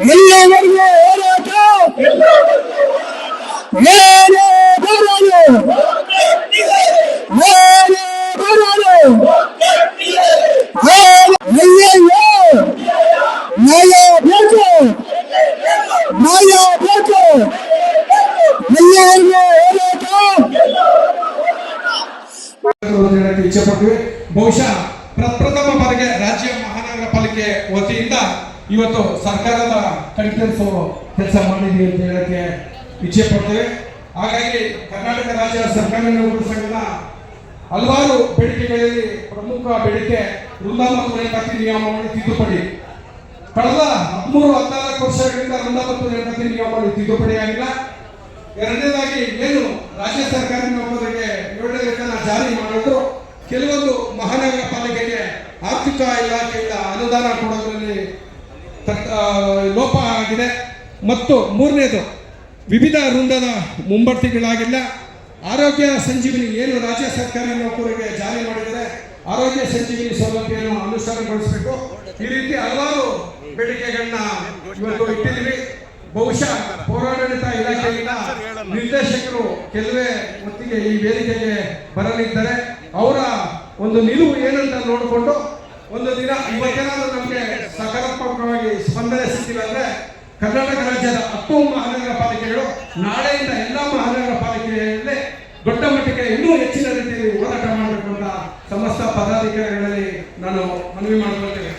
ಎಲ್ಲಿವರೆಗೂ ಹೋರಾಟ ಮೇಲೆ ಬರಲು ಮೇಲೆ ಬರಲು ಅಯ್ಯಯ್ಯೋ ನ್ಯಾಯ ಬೇಕು ನ್ಯಾಯ ಬೇಕು ಎಲ್ಲಿವರೆಗೂ ಹೋರಾಟ ಇಚ್ಛೆ ಪಡ್ತೀವಿ. ಬಹುಶಃ ಪ್ರಪ್ರಥಮ ಬಾರಿಗೆ ರಾಜ್ಯ ಮಹಾನಗರ ಪಾಲಿಕೆ ವತಿಯಿಂದ ಇವತ್ತು ಸರ್ಕಾರದ ಕಣ್ತರಿಸೋ ಕೆಲಸ ಮಾಡಿದ್ವಿ ಅಂತ ಹೇಳಕ್ಕೆ ಇಚ್ಛೆ ಪಡ್ತೇವೆ. ಹಾಗಾಗಿ ಕರ್ನಾಟಕ ರಾಜ್ಯ ಸರ್ಕಾರಿ ನೌಕರರ ಸಂಘದ ಹಲವಾರು ಬೇಡಿಕೆಗಳಲ್ಲಿ ಪ್ರಮುಖ ಬೇಡಿಕೆ ವೃಂದ ಮತ್ತು ನೇಮಕಾತಿ ನಿಯಮಾವಳಿ ತಿದ್ದುಪಡಿ. ಕಳೆದ 13-14 ವರ್ಷಗಳಿಂದ ವೃಂದ ಮತ್ತು ನೇಮಕಾತಿ ನಿಯಮಾವಳಿ ತಿದ್ದುಪಡಿ ಆಗಿಲ್ಲ. ಎರಡನೇದಾಗಿ ಏನು ರಾಜ್ಯ ಸರ್ಕಾರಿ ನೌಕರರಿಗೆ 7ನೇ ವೇತನ ಜಾರಿ ಮಾಡಿದ್ರು, ಕೆಲವೊಂದು ಮಹಾನಗರ ಪಾಲಿಕೆಗೆ ಆರ್ಥಿಕ ಇಲಾಖೆಯಿಂದ ಅನುದಾನ ಕೊಡೋದ್ರಲ್ಲಿ ಲೋಪ ಆಗಿದೆ. ಮತ್ತು ಮೂರನೇದು ವಿವಿಧ ವೃಂದದ ಮುಂಬಡ್ತಿಗಳಾಗಿಲ್ಲ. ಆರೋಗ್ಯ ಸಂಜೀವಿನಿ ಏನು ರಾಜ್ಯ ಸರ್ಕಾರಿ ನೌಕರರಿಗೆ ಜಾರಿ ಮಾಡಿದರೆ ಆರೋಗ್ಯ ಸಂಜೀವಿನಿ ಸೌಲಭ್ಯವನ್ನು ಅನುಷ್ಠಾನಗೊಳಿಸಬೇಕು. ಈ ರೀತಿ ಹಲವಾರು ಬೇಡಿಕೆಗಳನ್ನ ಇವತ್ತು ಇಟ್ಟಿದ್ದೀವಿ. ಬಹುಶಃ ಪೌರಾಡಳಿತ ಇಲಾಖೆಯಿಂದ ನಿರ್ದೇಶಕರು ಕೆಲವೇ ಹೊತ್ತಿಗೆ ಈ ವೇದಿಕೆಗೆ ಬರಲಿದ್ದಾರೆ. ಅವರ ಒಂದು ನಿಲುವು ಏನಂತ ನೋಡಿಕೊಂಡು ಒಂದು ದಿನ ಇವತ್ತೇನಾದ್ರೂ ನಮಗೆ ಸಕಾರಾತ್ಮಕವಾಗಿ ಸ್ಪಂದನೆ ಸಿಕ್ಕಿಲ್ಲ ಅಂದ್ರೆ ಕರ್ನಾಟಕ ರಾಜ್ಯದ 10 ಮಹಾನಗರ ಪಾಲಿಕೆಗಳು ನಾಳೆಯಿಂದ ಎಲ್ಲ ಮಹಾನಗರ ಪಾಲಿಕೆಯಲ್ಲಿ ದೊಡ್ಡ ಮಟ್ಟಿಗೆ ಇನ್ನೂ ಹೆಚ್ಚಿನ ರೀತಿಯಲ್ಲಿ ಹೋರಾಟ ಮಾಡಬೇಕು ಅಂತ ಸಮಸ್ತ ಪದಾಧಿಕಾರಿಗಳಲ್ಲಿ ನಾನು ಮನವಿ ಮಾಡಿಕೊಳ್ತೇನೆ.